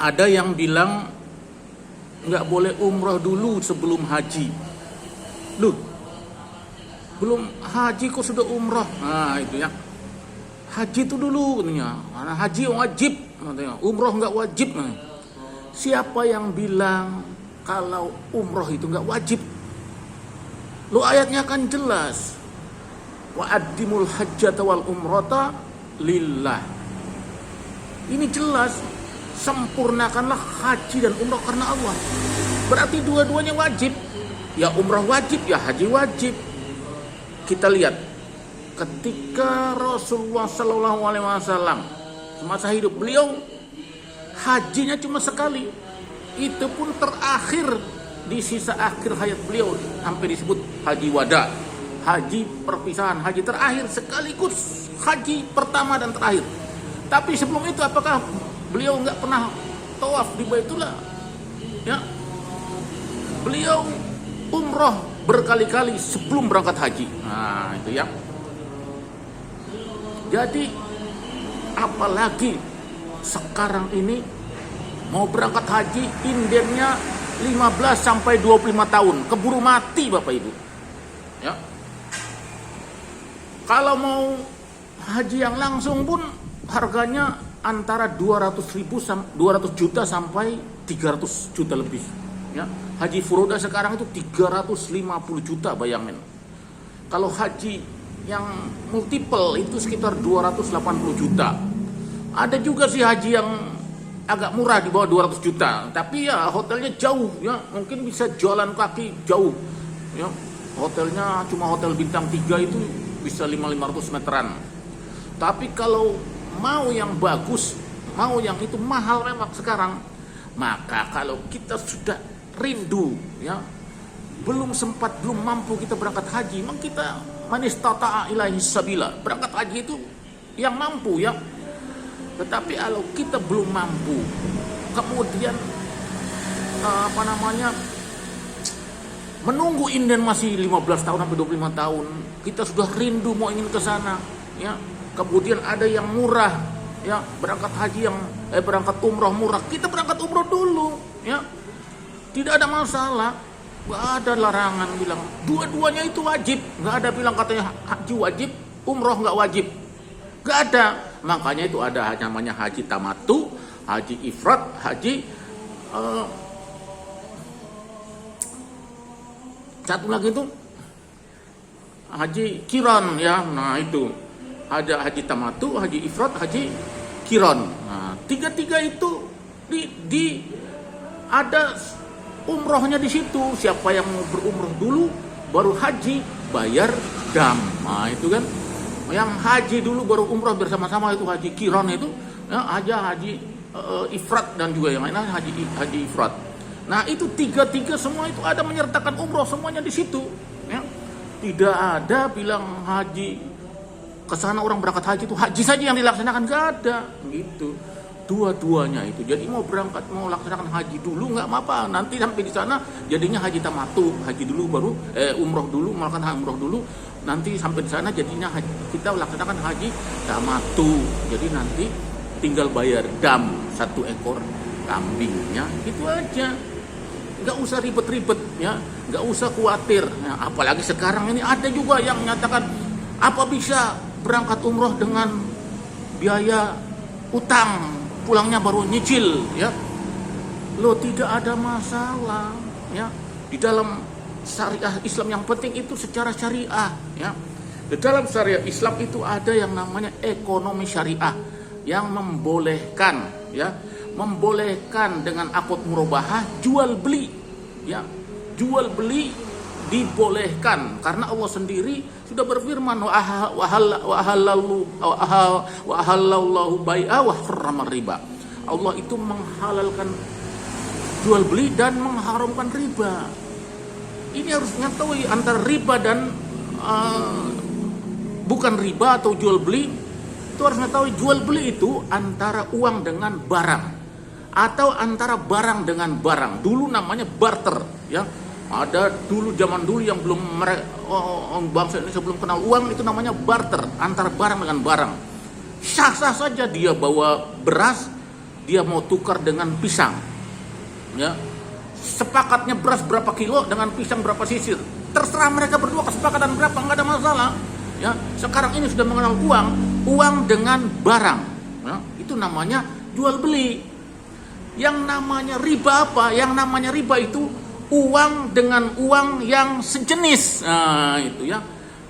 Ada yang bilang nggak boleh umroh dulu sebelum haji. Loh, belum haji kok sudah umroh? Nah itu ya. Haji itu dulu katanya. Karena haji wajib katanya. Umroh nggak wajib katanya. Siapa yang bilang kalau umroh itu nggak wajib? Lo ayatnya kan jelas. Wa addimul hajjata wal umrata lillah. Ini jelas. Sempurnakanlah haji dan umroh karena Allah. Berarti dua-duanya wajib. Ya umroh wajib, ya haji wajib. Kita lihat ketika Rasulullah SAW semasa hidup beliau, hajinya cuma sekali. Itu pun terakhir di sisa akhir hayat beliau, sampai disebut haji wada, haji perpisahan, haji terakhir sekaligus haji pertama dan terakhir. Tapi sebelum itu apakah beliau nggak pernah tawaf di Baitullah? Ya, beliau umroh berkali-kali sebelum berangkat haji. Nah itu ya. Jadi apalagi sekarang ini mau berangkat haji indennya 15 sampai 25 tahun, keburu mati Bapak Ibu. Ya. Kalau mau haji yang langsung pun harganya antara 200 juta sampai 300 juta lebih. Ya. Haji furoda sekarang itu 350 juta, bayangin. Kalau haji yang multiple itu sekitar 280 juta. Ada juga sih haji yang agak murah di bawah 200 juta, tapi ya hotelnya jauh ya, mungkin bisa jalan kaki jauh. Ya. Hotelnya cuma hotel bintang 3 itu bisa 500 meteran. Tapi kalau mau yang bagus, mau yang itu mahal memang sekarang. Maka kalau kita sudah rindu ya, belum mampu kita berangkat haji, memang kita manistata'a ilaihi sabila, berangkat haji itu yang mampu ya. Tetapi kalau kita belum mampu, kemudian menunggu inden masih 15 tahun sampai 25 tahun, kita sudah rindu mau ingin ke sana ya. Kemudian ada yang murah ya, berangkat haji yang berangkat umroh murah, kita berangkat umroh dulu ya. Tidak ada masalah, nggak ada larangan bilang dua-duanya itu wajib, nggak ada bilang katanya haji wajib, umroh nggak wajib, nggak ada. Makanya itu ada namanya haji tamattu, haji ifrat, haji satu lagi itu haji kiron ya. Nah itu ada haji tamattu, haji ifrat, haji kiron. Nah tiga-tiga itu di ada umrohnya di situ. Siapa yang mau berumroh dulu baru haji bayar dam. Nah itu kan yang haji dulu baru umroh bersama-sama, itu haji kiron itu ya, haji ifrat dan juga yang lainnya haji ifrat. Nah itu tiga-tiga semua itu ada menyertakan umroh semuanya di situ ya. Tidak ada bilang haji kesana orang berangkat haji itu haji saja yang dilaksanakan, nggak ada gitu. Dua-duanya itu. Jadi mau berangkat, mau laksanakan haji dulu nggak apa-apa. Nanti sampai di sana jadinya haji tamattu, haji dulu baru umroh dulu, melakukan umroh dulu. Nanti sampai di sana jadinya kita laksanakan haji tamattu. Jadi nanti tinggal bayar dam 1 ekor kambingnya, itu aja. Nggak usah ribet-ribet ya, nggak usah khawatir. Ya, apalagi sekarang ini ada juga yang menyatakan apa bisa berangkat umroh dengan biaya utang, pulangnya baru nyicil ya. Lo tidak ada masalah ya. Di dalam syariah Islam yang penting itu secara syariah ya. Di dalam syariah Islam itu ada yang namanya ekonomi syariah yang membolehkan ya, membolehkan dengan akad murabahah jual beli ya. Jual beli dibolehkan karena Allah sendiri sudah berfirman wa halallahu bai'a wa harrama riba. Allah itu menghalalkan jual beli dan mengharamkan riba. Ini harus mengetahui antara riba dan bukan riba atau jual beli. Itu harus mengetahui jual beli itu antara uang dengan barang atau antara barang dengan barang. Dulu namanya barter ya. Ada dulu zaman dulu yang belum bangsa Indonesia belum kenal uang, itu namanya barter antara barang dengan barang. Sah-sah saja dia bawa beras dia mau tukar dengan pisang, ya. Sepakatnya beras berapa kilo dengan pisang berapa sisir, terserah mereka berdua kesepakatan berapa, nggak ada masalah, ya. Sekarang ini sudah mengenal uang dengan barang, ya. Itu namanya jual beli. Yang namanya riba apa? Yang namanya riba itu uang dengan uang yang sejenis, nah itu ya,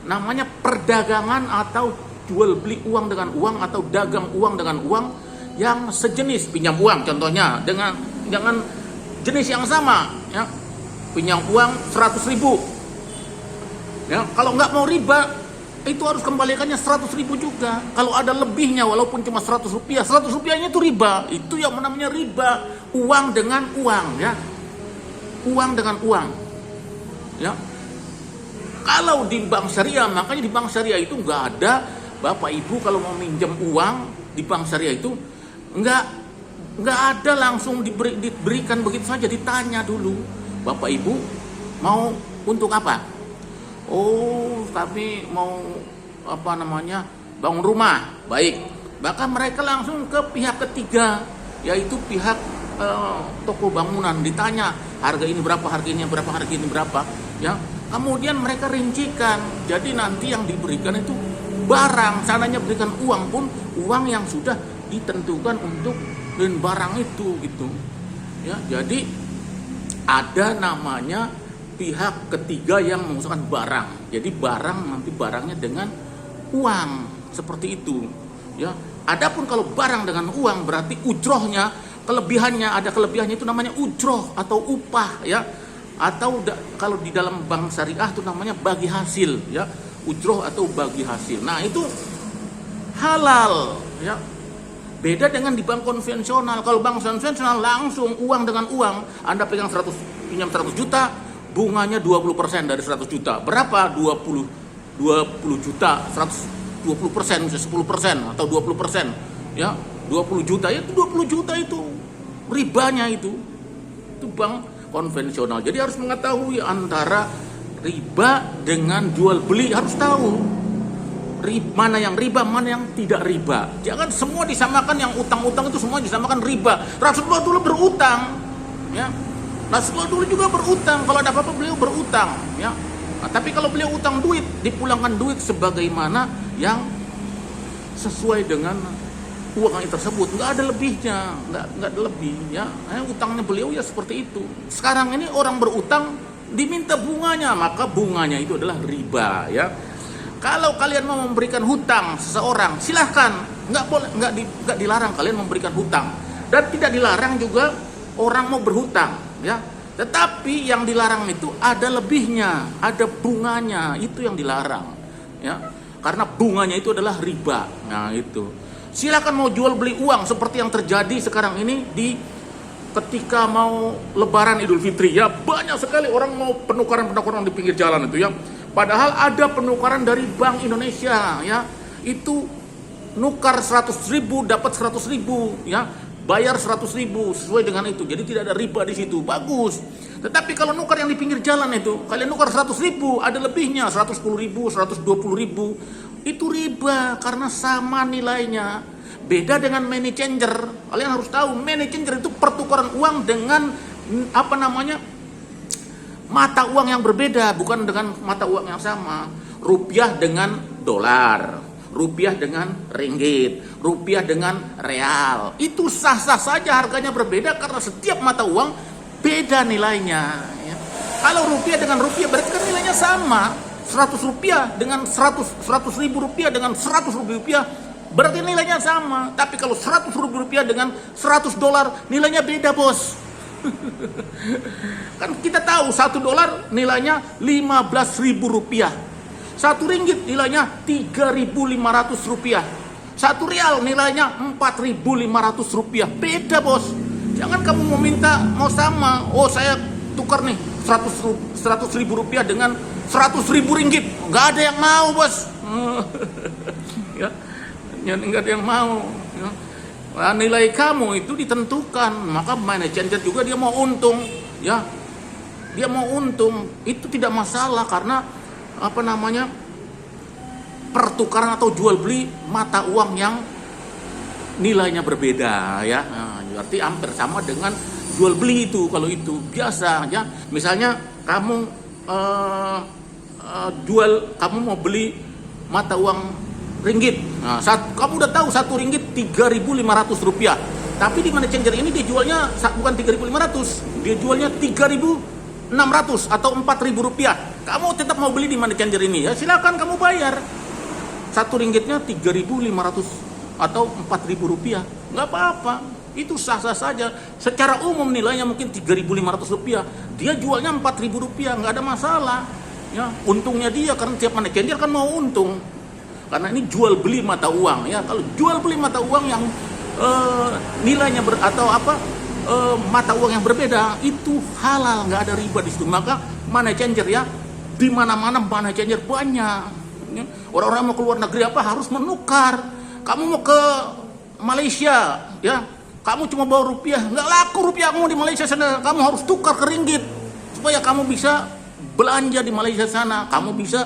namanya perdagangan atau jual beli uang dengan uang, atau dagang uang dengan uang yang sejenis. Pinjam uang contohnya dengan jenis yang sama, ya. Pinjam uang 100.000, ya. Kalau nggak mau riba, itu harus kembalikannya 100.000 juga. Kalau ada lebihnya walaupun cuma 100 rupiah, 100 rupiahnya itu riba. Itu yang namanya riba, uang dengan uang, ya. Uang dengan uang, ya. Kalau di bank syariah, makanya di bank syariah itu nggak ada, Bapak Ibu kalau mau minjem uang di bank syariah itu nggak ada langsung diberikan begitu saja, ditanya dulu, Bapak Ibu mau untuk apa? Oh, kami mau bangun rumah. Baik, maka mereka langsung ke pihak ketiga, yaitu pihak toko bangunan, ditanya harga ini berapa, harga ini berapa, harga ini berapa, ya. Kemudian mereka rincikan, jadi nanti yang diberikan itu barang, sananya berikan uang pun uang yang sudah ditentukan untuk dan barang itu, gitu, ya. Jadi ada namanya pihak ketiga yang mengusahakan barang. Jadi barang, nanti barangnya dengan uang, seperti itu, ya. Adapun kalau barang dengan uang berarti ujrohnya, ada kelebihannya itu namanya ujroh atau upah, ya. Atau kalau di dalam bank syariah itu namanya bagi hasil, ya. Ujroh atau bagi hasil. Nah, itu halal, ya. Beda dengan di bank konvensional. Kalau bank konvensional langsung uang dengan uang. Anda pinjam 100 juta, bunganya 20% dari 100 juta. Berapa? 20 juta, 120%, 10% atau 20%, ya. 20 juta, ya itu 20 juta itu ribanya itu bank konvensional. Jadi harus mengetahui antara riba dengan jual beli, harus tahu mana yang riba, mana yang tidak riba. Jangan semua disamakan, yang utang-utang itu semua disamakan riba. Rasulullah dulu berutang, ya. Rasulullah dulu juga berutang. Kalau ada apa-apa beliau berutang, ya. Nah, tapi kalau beliau utang duit, dipulangkan duit sebagaimana yang sesuai dengan uang tersebut, nggak ada lebihnya, nggak ada lebih, ya. Utangnya beliau ya seperti itu. Sekarang ini orang berutang diminta bunganya, maka bunganya itu adalah riba, ya. Kalau kalian mau memberikan hutang seseorang, silahkan, nggak dilarang kalian memberikan hutang, dan tidak dilarang juga orang mau berhutang, ya. Tetapi yang dilarang itu ada lebihnya, ada bunganya, itu yang dilarang, ya. Karena bunganya itu adalah riba. Nah, itu. Silakan mau jual beli uang seperti yang terjadi sekarang ini ketika mau Lebaran Idul Fitri, ya. Banyak sekali orang mau penukaran di pinggir jalan itu, ya. Padahal ada penukaran dari Bank Indonesia, ya. Itu nukar 100.000 dapat 100.000, ya. Bayar 100.000 sesuai dengan itu. Jadi tidak ada riba di situ. Bagus. Tetapi kalau nukar yang di pinggir jalan itu, kalian nukar 100.000, ada lebihnya 110.000, 120.000. Itu riba karena sama nilainya. Beda dengan money changer. Kalian harus tahu, money changer itu pertukaran uang dengan mata uang yang berbeda, bukan dengan mata uang yang sama. Rupiah dengan dolar, rupiah dengan ringgit, rupiah dengan real. Itu sah-sah saja harganya berbeda karena setiap mata uang beda nilainya, ya. Kalau rupiah dengan rupiah berarti kan nilainya sama. 100 rupiah dengan 100.000 rupiah dengan 100.000 rupiah berarti nilainya sama. Tapi kalau 100.000 rupiah dengan 100 dolar nilainya beda, bos. Kan kita tahu 1 dolar nilainya 15.000 rupiah, 1 ringgit nilainya 3.500 rupiah, 1 rial nilainya 4.500 rupiah. Beda, bos. Jangan kamu mau sama. Oh, saya tukar nih 100.000 rupiah dengan 100.000 ringgit. Nggak ada yang mau, bos. Ya, nggak ada yang mau, ya. Nah, nilai kamu itu ditentukan, maka manajer juga dia mau untung, ya. Dia mau untung, itu tidak masalah karena pertukaran atau jual beli mata uang yang nilainya berbeda, ya. Nah, Berarti hampir sama dengan jual beli itu. Kalau itu biasa ya, misalnya kamu kamu mau beli mata uang ringgit. Nah, kamu udah tahu satu ringgit 3.500 rupiah. Tapi di money changer ini dia jualnya bukan 3.500, dia jualnya 3.600 atau 4.000 rupiah. Kamu tetap mau beli di money changer ini ya, silakan kamu bayar. Satu ringgitnya 3.500 atau 4.000 rupiah, nggak apa-apa. Itu sah-sah saja. Secara umum nilainya mungkin 3.500 rupiah, dia jualnya 4.000 rupiah, nggak ada masalah. Ya, untungnya dia karena tiap money changer kan mau untung. Karena ini jual beli mata uang ya. Kalau jual beli mata uang yang nilainya mata uang yang berbeda itu halal, nggak ada riba di situ. Maka money changer ya, di mana-mana money changer banyak. Ya. Orang-orang mau keluar negeri harus menukar. Kamu mau ke Malaysia ya, kamu cuma bawa rupiah, nggak laku rupiahmu di Malaysia sana. Kamu harus tukar ke ringgit supaya kamu bisa belanja di Malaysia sana. Kamu bisa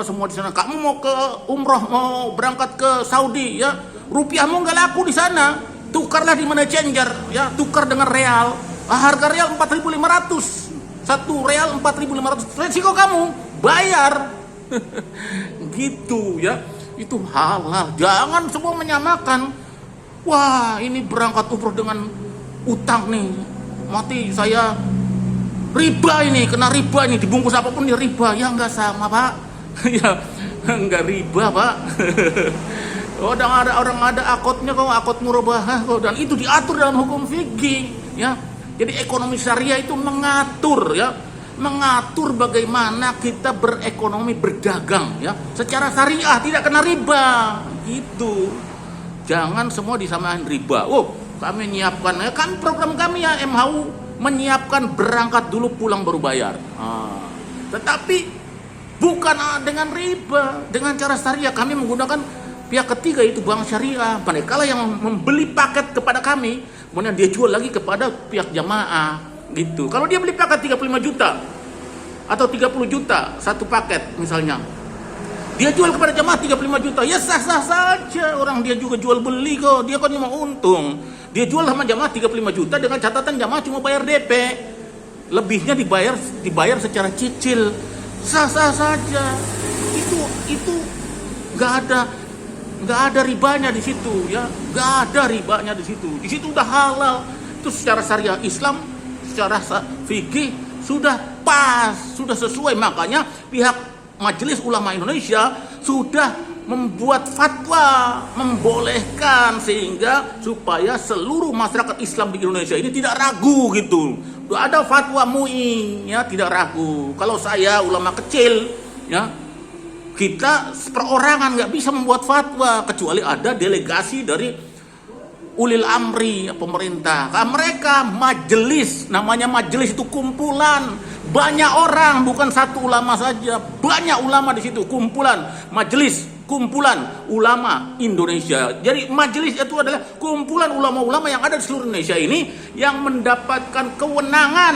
semua di sana. Kamu mau ke umroh, mau berangkat ke Saudi ya, rupiahmu nggak laku di sana, tukarlah di money changer ya, tukar dengan real. Harga real 4.500, satu real 4.500, resiko kamu bayar. Gitu ya, itu halal. Jangan semua menyamakan. Wah, ini berangkat umroh dengan utang nih, mati saya riba ini, kena riba ini, dibungkus apapun dia riba. Ya nggak sama Pak. Ya nggak riba Pak. Orang ada akotnya kok, akot murabahah kok, dan itu diatur dalam hukum fikih ya. Jadi ekonomi syariah itu mengatur ya, mengatur bagaimana kita berekonomi, berdagang ya secara syariah, tidak kena riba gitu. Jangan semua disamain riba. Kami menyiapkan ya, kan program kami ya, MHU menyiapkan berangkat dulu pulang baru bayar. Tetapi bukan dengan riba, dengan cara syariah. Kami menggunakan pihak ketiga, itu bank syariah. Mereka lah yang membeli paket kepada kami, kemudian dia jual lagi kepada pihak jamaah gitu. Kalau dia beli paket 35 juta atau 30 juta satu paket misalnya, dia jual kepada jamaah 35 juta, ya sah-sah saja. Orang dia juga jual beli kok, dia kan cuma untung. Dia jual sama jamaah 35 juta dengan catatan jamaah cuma bayar DP, lebihnya dibayar secara cicil, sah-sah saja. Itu nggak ada ribanya di situ ya, nggak ada ribanya di situ. Di situ udah halal. Itu secara syariah Islam, secara fikih sudah pas, sudah sesuai. Makanya pihak Majelis Ulama Indonesia sudah membuat fatwa membolehkan, sehingga supaya seluruh masyarakat Islam di Indonesia ini tidak ragu gitu. Ada fatwa MUI ya, tidak ragu. Kalau saya ulama kecil ya, kita perorangan nggak bisa membuat fatwa kecuali ada delegasi dari ulil amri pemerintah. Mereka majelis, namanya majelis itu kumpulan banyak orang, bukan satu ulama saja, banyak ulama di situ, kumpulan majelis, kumpulan ulama Indonesia. Jadi majelis itu adalah kumpulan ulama-ulama yang ada di seluruh Indonesia ini yang mendapatkan kewenangan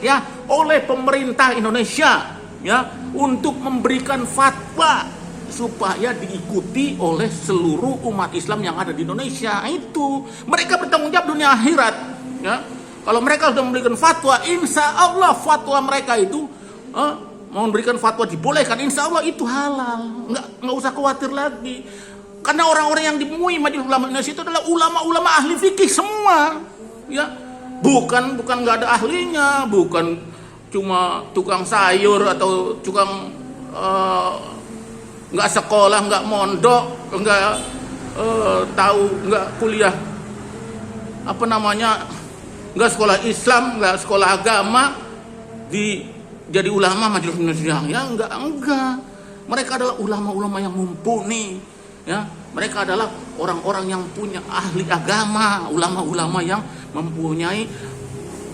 ya oleh pemerintah Indonesia ya untuk memberikan fatwa supaya diikuti oleh seluruh umat Islam yang ada di Indonesia. Itu mereka bertanggung jawab dunia akhirat ya. Kalau mereka sudah memberikan fatwa, insya Allah fatwa mereka itu mau memberikan fatwa dibolehkan, insya Allah itu halal, nggak usah khawatir lagi. Karena orang-orang yang di MUI Majelis Ulama Indonesia itu adalah ulama-ulama ahli fikih semua ya, bukan nggak ada ahlinya, bukan cuma tukang sayur atau tukang nggak sekolah, nggak mondok, nggak nggak kuliah nggak sekolah Islam, nggak sekolah agama, jadi ulama Majelis Indonesia ya, enggak. Mereka adalah ulama-ulama yang mumpuni ya. Mereka adalah orang-orang yang punya ahli agama, ulama-ulama yang mempunyai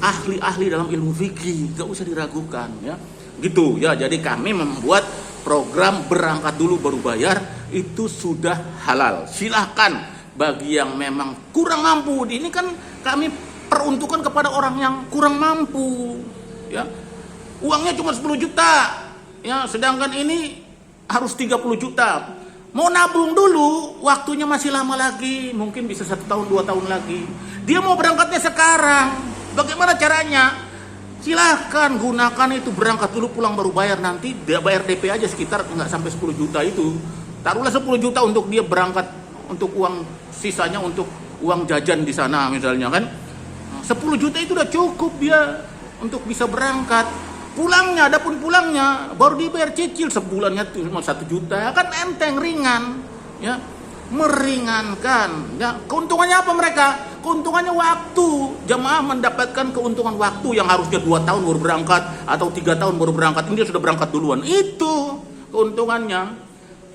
ahli-ahli dalam ilmu fikih, nggak usah diragukan ya. Gitu ya. Jadi kami membuat program berangkat dulu baru bayar, itu sudah halal. Silahkan bagi yang memang kurang mampu. Ini kan kami peruntukan kepada orang yang kurang mampu ya. Uangnya cuma 10 juta ya, sedangkan ini harus 30 juta. Mau nabung dulu, waktunya masih lama lagi, mungkin bisa 1 tahun 2 tahun lagi. Dia mau berangkatnya sekarang. Bagaimana caranya? Silahkan gunakan itu, berangkat dulu pulang baru bayar, nanti dia bayar DP aja sekitar nggak sampai 10 juta itu. Taruhlah 10 juta untuk dia berangkat, untuk uang sisanya untuk uang jajan di sana misalnya kan. 10 juta itu udah cukup dia untuk bisa berangkat. Pulangnya, adapun pulangnya baru dibayar cicil sebulannya cuma 1 juta, kan enteng, ringan, ya, meringankan. Ya, keuntungannya apa mereka? Keuntungannya waktu. Jamaah mendapatkan keuntungan waktu yang harusnya 2 tahun baru berangkat atau 3 tahun baru berangkat, ini dia sudah berangkat duluan. Itu keuntungannya.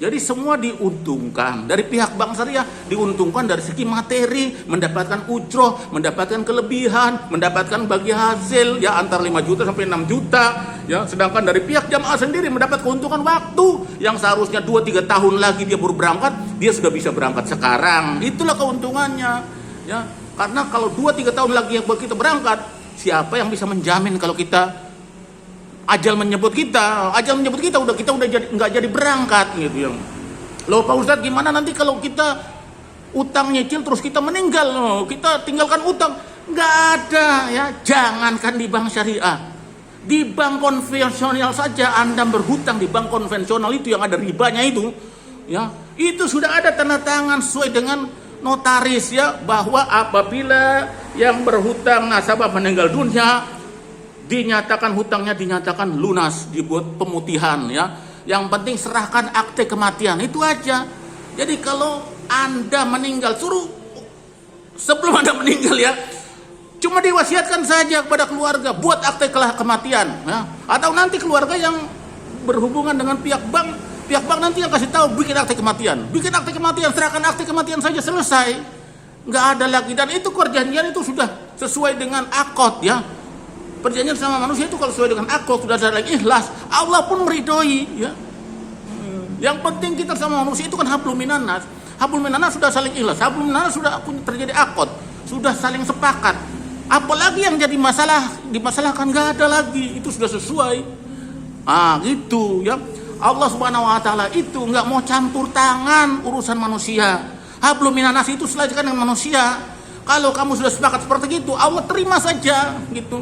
Jadi semua diuntungkan. Dari pihak Bank Syariah diuntungkan dari segi materi, mendapatkan ujroh, mendapatkan kelebihan, mendapatkan bagi hasil ya antara 5 juta sampai 6 juta. Ya, sedangkan dari pihak jamaah sendiri mendapat keuntungan waktu yang seharusnya 2-3 tahun lagi dia baru berangkat, dia sudah bisa berangkat sekarang. Itulah keuntungannya. Ya, karena kalau 2-3 tahun lagi yang kita berangkat, siapa yang bisa menjamin kalau kita ajal menyebut kita udah nggak jadi berangkat gitu ya. Loh Pak Ustadz, gimana nanti kalau kita utang nyicil terus kita meninggal, loh, kita tinggalkan utang? Nggak ada ya, jangankan di bank syariah, di bank konvensional saja Anda berhutang di bank konvensional itu yang ada ribanya itu, ya itu sudah ada tanda tangan sesuai dengan notaris ya, bahwa apabila yang berhutang nasabah meninggal dunia, dinyatakan hutangnya dinyatakan lunas, dibuat pemutihan ya. Yang penting serahkan akte kematian, itu aja. Jadi kalau Anda meninggal, suruh sebelum Anda meninggal ya, cuma diwasiatkan saja kepada keluarga buat akte kematian ya. Atau nanti keluarga yang berhubungan dengan pihak bank nanti yang kasih tahu bikin akte kematian, serahkan akte kematian saja, selesai. Nggak ada lagi, dan itu perjanjian itu sudah sesuai dengan akad ya. Perjanjian sama manusia itu kalau sesuai dengan akad, sudah ada ikhlas, Allah pun meridhoi ya. Yang penting kita sama manusia itu kan hablum minanas. Hablum minanas sudah saling ikhlas, hablum minanas sudah terjadi akad, sudah saling sepakat. Apalagi yang jadi masalah, dimasalahkan, nggak ada lagi, itu sudah sesuai. Gitu ya. Allah Subhanahu wa taala itu nggak mau campur tangan urusan manusia. Hablum minanas itu selesaikan dengan manusia. Kalau kamu sudah sepakat seperti itu, Allah terima saja gitu.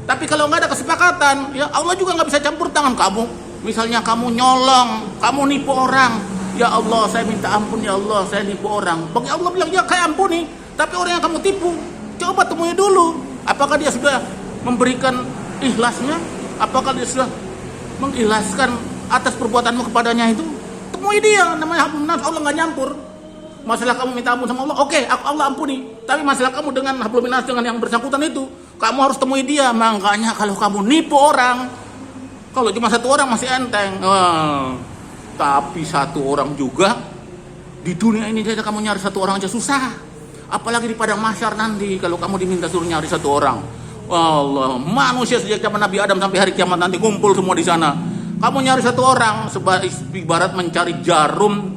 Tapi kalau nggak ada kesepakatan, ya Allah juga nggak bisa campur tangan kamu. Misalnya kamu nyolong, kamu nipu orang, ya Allah saya minta ampun, ya Allah saya nipu orang. Bagi Allah bilang ya kayak ampuni. Tapi orang yang kamu tipu, coba temui dulu. Apakah dia sudah memberikan ikhlasnya? Apakah dia sudah mengikhlaskan atas perbuatanmu kepadanya itu? Temui dia, namanya hablum minas, Allah nggak nyampur. Masalah kamu minta ampun sama Allah, oke, Allah ampuni. Tapi masalah kamu dengan hablum minas, dengan yang bersangkutan itu, kamu harus temui dia. Makanya kalau kamu nipu orang, kalau cuma 1 orang masih enteng, tapi 1 orang juga di dunia ini saja kamu nyari 1 orang aja susah. Apalagi di padang mahsyar nanti kalau kamu diminta suruh nyari 1 orang. Allah, manusia sejak zaman Nabi Adam sampai hari kiamat nanti kumpul semua di sana. Kamu nyari 1 orang ibarat mencari jarum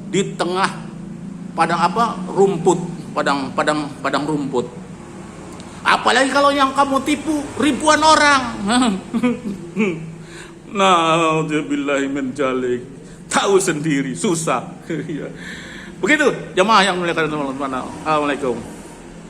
di tengah padang rumput, padang rumput. Apalagi kalau yang kamu tipu ribuan orang. Na'udzubillahi min dzalik. Tahu sendiri susah. Begitu jamaah yang mulia Allah. Assalamualaikum.